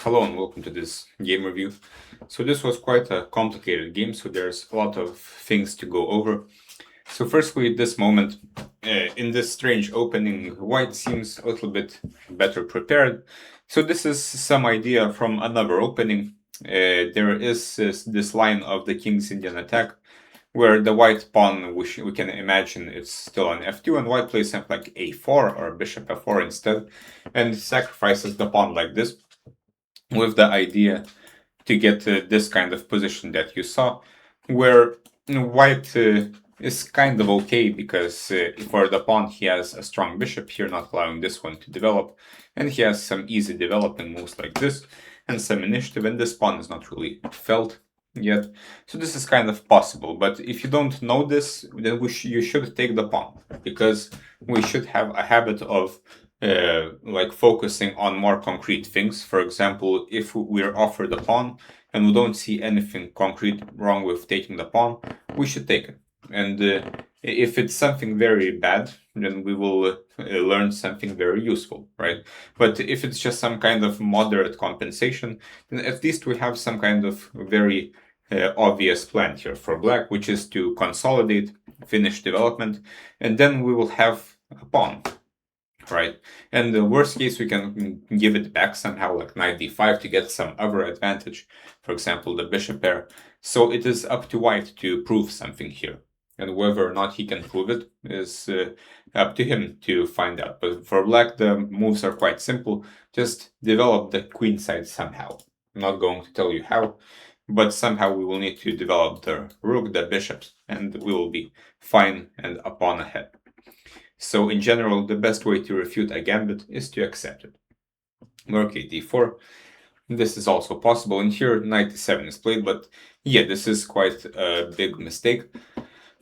Hello and welcome to this game review. So this was quite a complicated game, so there's a lot of things to go over. So firstly, at this moment, in this strange opening, white seems a little bit better prepared. So this is some idea from another opening. There is this line of the king's Indian attack, where the white pawn, we can imagine it's still on f2, and white plays something like a4 or bishop f4 instead, and sacrifices the pawn like this, with the idea to get this kind of position that you saw, where white is kind of okay, because for the pawn he has a strong bishop here, not allowing this one to develop, and he has some easy developing moves like this, and some initiative, and this pawn is not really felt yet. So this is kind of possible, but if you don't know this, then you should take the pawn, because we should have a habit of like focusing on more concrete things. For example, if we're offered a pawn and we don't see anything concrete wrong with taking the pawn, we should take it. And if it's something very bad, then we will learn something very useful, right? But if it's just some kind of moderate compensation, then at least we have some kind of very obvious plan here for black, which is to consolidate, finish development, and then we will have a pawn. Right, and the worst case, we can give it back somehow, like knight d5, to get some other advantage, for example the bishop pair. So it is up to white to prove something here, and whether or not he can prove it is up to him to find out. But for black, the moves are quite simple. Just develop the queen side somehow. I'm not going to tell you how, but somehow we will need to develop the rook, the bishops, and we will be fine and a pawn ahead. So in general, the best way to refute a gambit is to accept it. Rook d4. This is also possible, and here knight d7 is played, but yeah, this is quite a big mistake.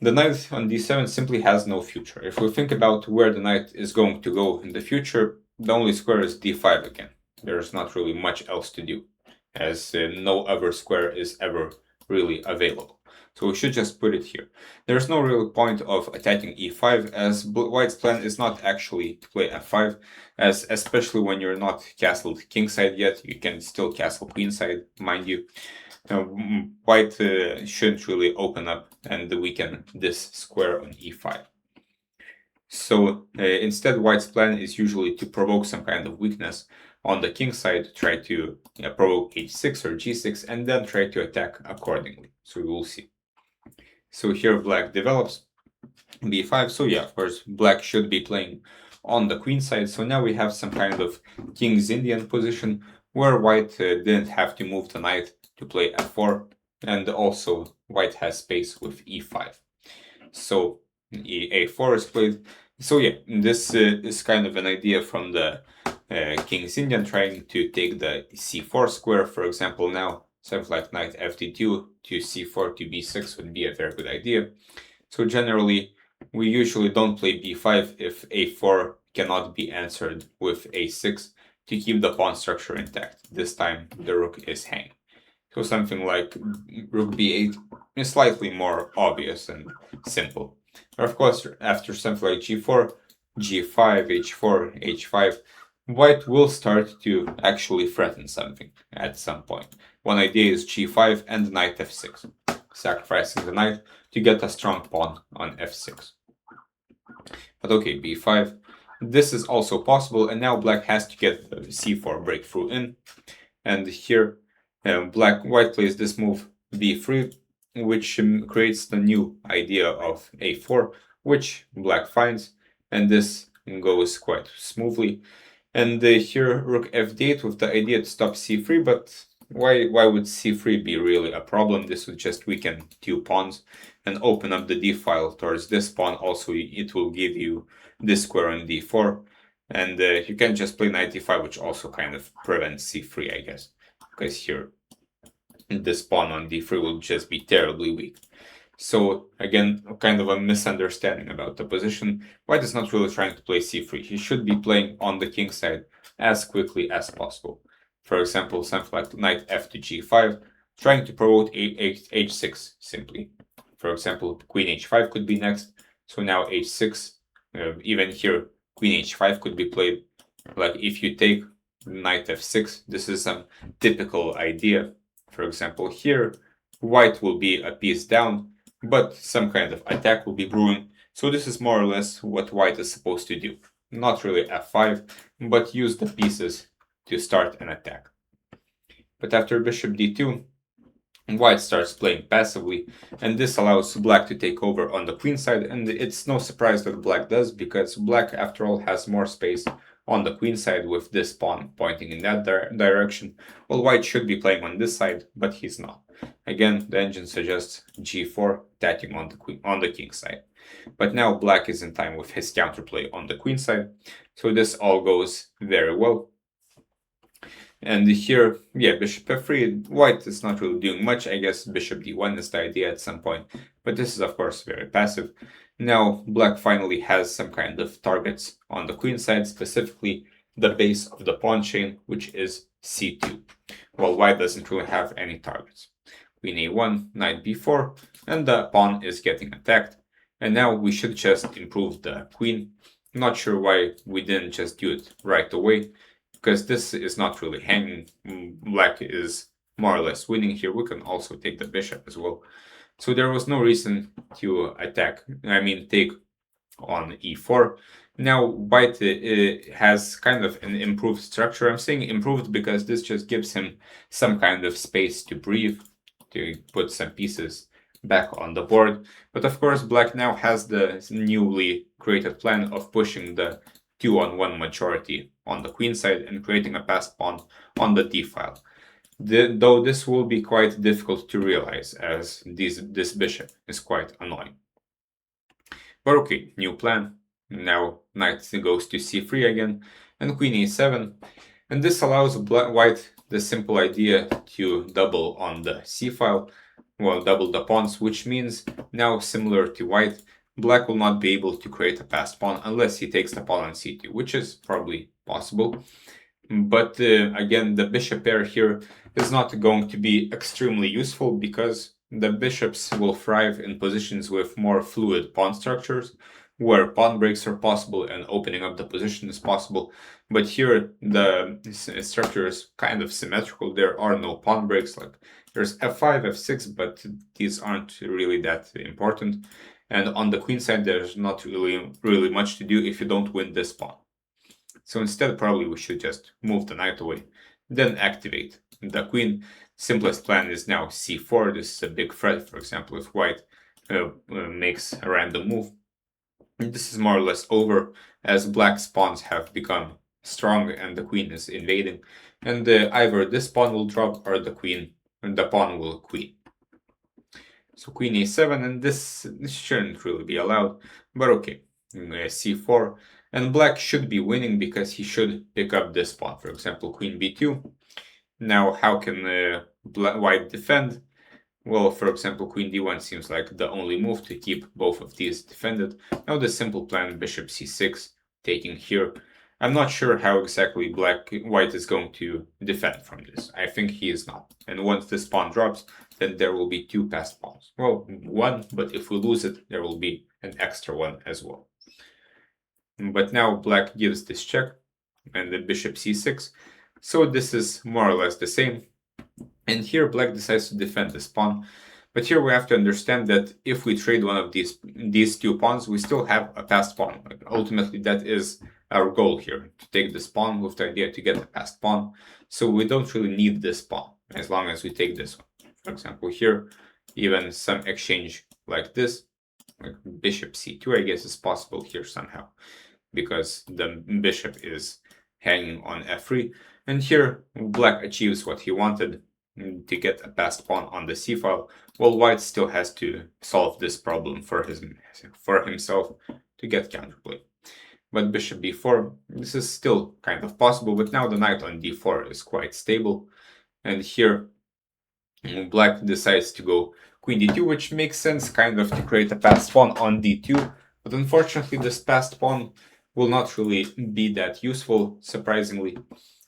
The knight on d7 simply has no future. If we think about where the knight is going to go in the future, the only square is d5 again. There's not really much else to do, as no other square is ever really available. So we should just put it here. There's no real point of attacking e5, as white's plan is not actually to play f5, as especially when you're not castled kingside yet, you can still castle queenside, mind you. White shouldn't really open up and weaken this square on e5. So instead, white's plan is usually to provoke some kind of weakness on the king side, try to provoke h6 or g6, and then try to attack accordingly. So we will see. So here black develops b5. So yeah, of course, black should be playing on the queen side. So now we have some kind of king's Indian position where white didn't have to move the knight to play f4, and also white has space with e5. So a4 is played. So yeah, this is kind of an idea from the king's Indian, trying to take the c4 square, for example. Now something like knight fd2 to c4 to b6 would be a very good idea. So generally, we usually don't play b5 if a4 cannot be answered with a6 to keep the pawn structure intact. This time the rook is hanging. So something like rook b8 is slightly more obvious and simple. But of course, after something like g4, g5, h4, h5, white will start to actually threaten something at some point. One idea is g5 and knight f6, sacrificing the knight to get a strong pawn on f6. But okay, b5. This is also possible, and now black has to get the c4 breakthrough in. And here, white plays this move b3, which creates the new idea of a4, which black finds, and this goes quite smoothly. And here rook f8 with the idea to stop c3, but why would c3 be really a problem? This would just weaken two pawns and open up the d file towards this pawn. Also, it will give you this square on d4, and you can just play knight d5, which also kind of prevents c3, I guess, because here this pawn on d3 will just be terribly weak. So again, kind of a misunderstanding about the position. White is not really trying to play c3. He should be playing on the king side as quickly as possible. For example, something like knight f to g5, trying to provoke h6 simply. For example, queen h5 could be next. So now h6, even here, queen h5 could be played. Like if you take, knight f6. This is some typical idea. For example, here, white will be a piece down, but some kind of attack will be brewing. So this is more or less what white is supposed to do. Not really f5, but use the pieces to start an attack. But after bishop d2, white starts playing passively, and this allows black to take over on the queen side, and it's no surprise that black does, because black, after all, has more space on the queen side with this pawn pointing in that direction. Well, white should be playing on this side, but he's not. Again, the engine suggests g4, attacking on the king side. But now black is in time with his counterplay on the queen side, so this all goes very well. And here, yeah, bishop f3, white is not really doing much. I guess bishop d1 is the idea at some point, but this is of course very passive. Now black finally has some kind of targets on the queen side, specifically the base of the pawn chain, which is c2, while white doesn't really have any targets. Queen a1, knight b4, and the pawn is getting attacked. And now we should just improve the queen. Not sure why we didn't just do it right away, because this is not really hanging. Black is more or less winning here. We can also take the bishop as well. So there was no reason to take on e4. Now white has kind of an improved structure. I'm saying improved because this just gives him some kind of space to breathe, to put some pieces back on the board. But of course, black now has the newly created plan of pushing the 2-on-1 majority on the queen side and creating a passed pawn on the d-file. Though this will be quite difficult to realize, as this bishop is quite annoying. But okay, new plan. Now knight goes to c3 again, and queen a7. And this allows white the simple idea to double on the c-file, well, double the pawns, which means now, similar to white, black will not be able to create a passed pawn unless he takes the pawn on c2, which is probably possible. But again, the bishop pair here is not going to be extremely useful, because the bishops will thrive in positions with more fluid pawn structures, where pawn breaks are possible and opening up the position is possible. But here the structure is kind of symmetrical. There are no pawn breaks. Like there's f5, f6, but these aren't really that important. And on the queen side, there's not really much to do if you don't win this pawn. So instead, probably we should just move the knight away, then activate the queen. Simplest plan is now c4. This is a big threat. For example, if white makes a random move, this is more or less over, as black's pawns have become strong and the queen is invading. And either this pawn will drop or the pawn will queen. So queen a7, and this shouldn't really be allowed, but okay, c4. And black should be winning because he should pick up this pawn. For example, queen b2. Now, how can white defend? Well, for example, queen d1 seems like the only move to keep both of these defended. Now the simple plan, bishop c6, taking here. I'm not sure how exactly white is going to defend from this. I think he is not. And once this pawn drops, then there will be two passed pawns. Well, one, but if we lose it, there will be an extra one as well. But now black gives this check, and the bishop c6. So this is more or less the same. And here black decides to defend this pawn. But here we have to understand that if we trade one of these two pawns, we still have a passed pawn. Like, ultimately, that is our goal here, to take this pawn with the idea to get a passed pawn. So we don't really need this pawn as long as we take this one. For example, here, even some exchange like this, like bishop c2, I guess, is possible here somehow, because the bishop is hanging on f3. And here, black achieves what he wanted, to get a passed pawn on the c-file, while white still has to solve this problem for himself to get counterplay. But bishop b4, this is still kind of possible, but now the knight on d4 is quite stable. And here, black decides to go queen d2, which makes sense kind of to create a passed pawn on d2. But unfortunately, this passed pawn will not really be that useful, surprisingly.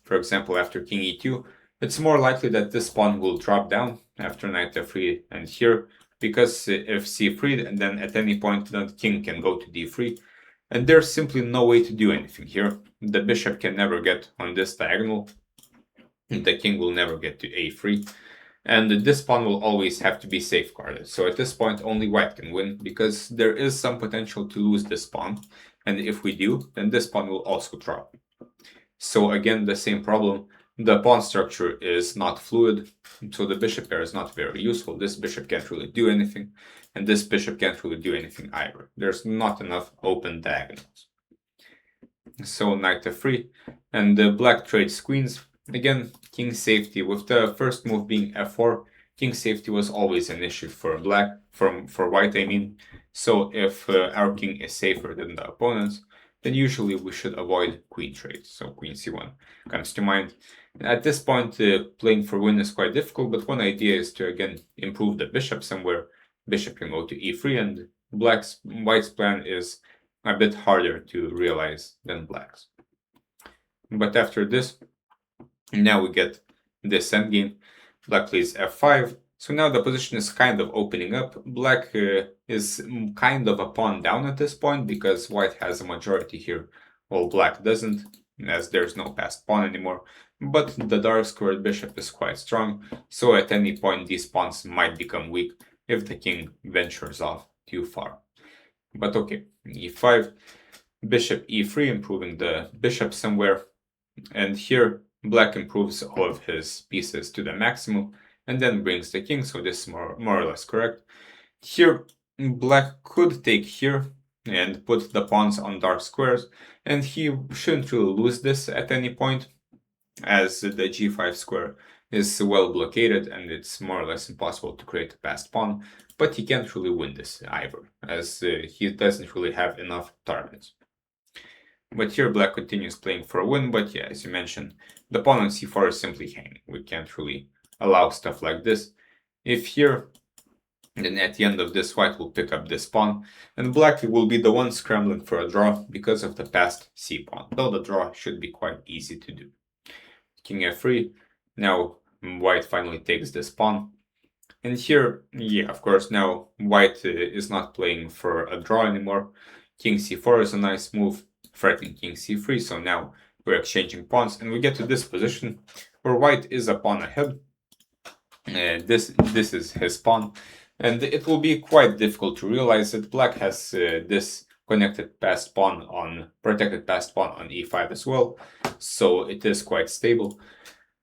For example, after king e2, it's more likely that this pawn will drop down after knight f3 and here, because if c3, and then at any point the king can go to d3, and there's simply no way to do anything here. The bishop can never get on this diagonal, the king will never get to a3, and this pawn will always have to be safeguarded. So at this point, only white can win, because there is some potential to lose this pawn, and if we do, then this pawn will also drop. So again, the same problem. The pawn structure is not fluid, so the bishop pair is not very useful. This bishop can't really do anything, and this bishop can't really do anything either. There's not enough open diagonals. So knight f3, and the black trades queens. Again, king safety, with the first move being f4, king safety was always an issue for black, for white I mean. So if our king is safer than the opponent's, then usually we should avoid queen trades. So queen c1 comes to mind. At this point, playing for win is quite difficult, but one idea is to again improve the bishop somewhere. Bishop can go to e3, and white's plan is a bit harder to realize than black's. But after this, now we get this endgame. Black plays f5. So now the position is kind of opening up. Black is kind of a pawn down at this point, because white has a majority here, while black doesn't, as there's no passed pawn anymore. But the dark squared bishop is quite strong, so at any point these pawns might become weak if the king ventures off too far. But okay, e5, bishop e3, improving the bishop somewhere, and here black improves all of his pieces to the maximum, and then brings the king, so this is more or less correct. Here, black could take here and put the pawns on dark squares, and he shouldn't really lose this at any point, as the g5 square is well blockaded and it's more or less impossible to create a passed pawn, but he can't really win this either, as he doesn't really have enough targets. But here black continues playing for a win, but yeah, as you mentioned, the pawn on c4 is simply hanging. We can't really allow stuff like this. If here, then at the end of this, white will pick up this pawn, and black will be the one scrambling for a draw because of the passed c pawn, though the draw should be quite easy to do. King f3, now white finally takes this pawn, and here, yeah, of course, now white is not playing for a draw anymore. King c4 is a nice move, threatening king c3, so now we're exchanging pawns, and we get to this position where white is a pawn ahead. This is his pawn, and it will be quite difficult to realize that black has this protected passed pawn on e5 as well, so it is quite stable.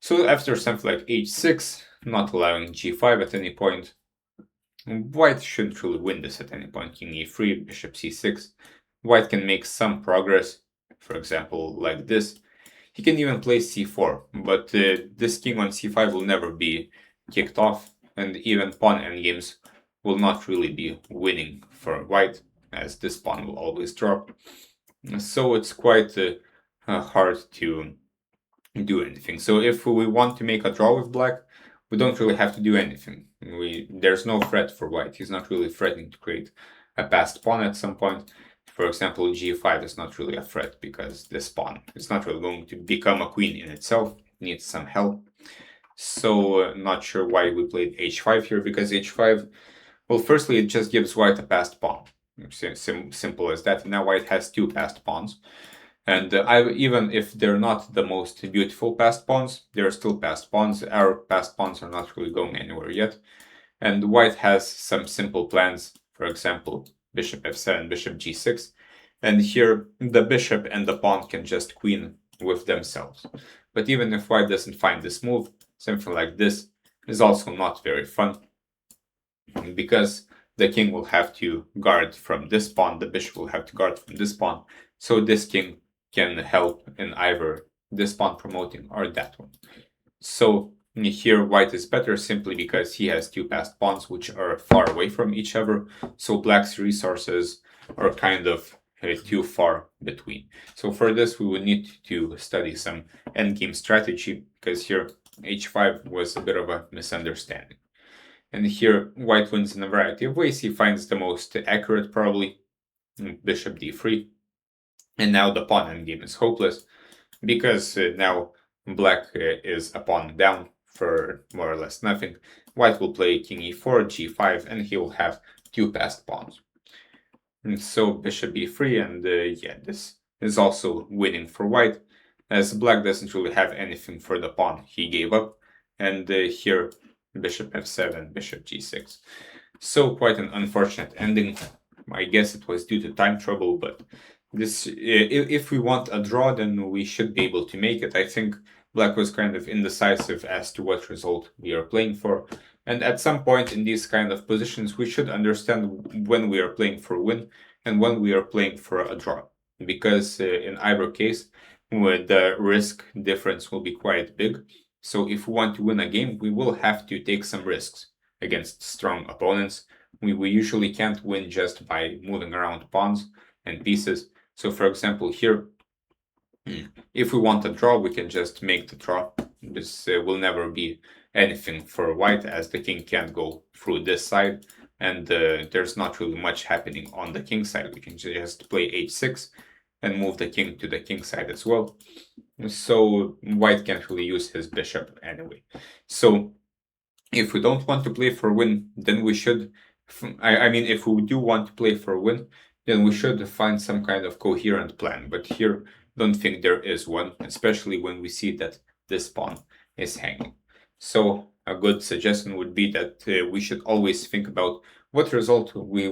So after something like h6, not allowing g5 at any point, white shouldn't really win this at any point. King e3, bishop c6. White can make some progress, for example, like this. He can even play c4, but this king on c5 will never be kicked off, and even pawn endgames will not really be winning for white, as this pawn will always drop. So it's quite hard to do anything. So if we want to make a draw with black, we don't really have to do anything. There's no threat for white. He's not really threatening to create a passed pawn at some point. For example, g5 is not really a threat, because this pawn is not really going to become a queen in itself. It needs some help. So not sure why we played h5 here, because h5, well, firstly, it just gives white a passed pawn. Simple as that. Now white has two passed pawns. And even if they're not the most beautiful passed pawns, they're still passed pawns. Our passed pawns are not really going anywhere yet. And white has some simple plans, for example, bishop f7, bishop g6. And here, the bishop and the pawn can just queen with themselves. But even if white doesn't find this move, something like this is also not very fun, because the king will have to guard from this pawn, the bishop will have to guard from this pawn, so this king can help in either this pawn promoting or that one. So here white is better simply because he has two passed pawns which are far away from each other, so black's resources are kind of too far between. So for this we would need to study some endgame strategy, because here h5 was a bit of a misunderstanding. And here white wins in a variety of ways. He finds the most accurate, probably, bishop d3. And now the pawn endgame is hopeless, because now black is a pawn down for more or less nothing. White will play king e4, g5, and he will have two passed pawns. And so bishop e3, and yeah, this is also winning for white. as black doesn't really have anything for the pawn he gave up, and here bishop f7, bishop g6. So quite an unfortunate ending. I guess it was due to time trouble, but this if we want a draw, then we should be able to make it. I think black was kind of indecisive as to what result we are playing for. And at some point in these kind of positions, we should understand when we are playing for a win and when we are playing for a draw. Because in either case, the risk difference will be quite big. So if we want to win a game, we will have to take some risks against strong opponents. We usually can't win just by moving around pawns and pieces. So for example, here, if we want a draw, we can just make the draw. This will never be anything for white, as the king can't go through this side, and there's not really much happening on the king side. We can just play h6 and move the king to the king side as well. So white can't really use his bishop anyway. So if we don't want to play for a win, then we should, I mean, if we do want to play for a win, then we should find some kind of coherent plan. But here, don't think there is one, especially when we see that this pawn is hanging. So a good suggestion would be that we should always think about what result we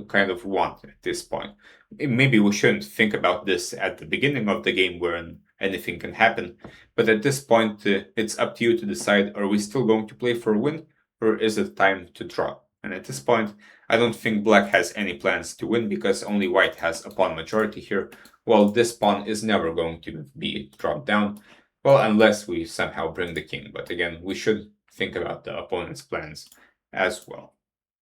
kind of want at this point. Maybe we shouldn't think about this at the beginning of the game where anything can happen, but at this point it's up to you to decide, are we still going to play for a win, or is it time to draw? And at this point, I don't think black has any plans to win, because only white has a pawn majority here, while this pawn is never going to be dropped down, well, unless we somehow bring the king. But again, we should think about the opponent's plans as well.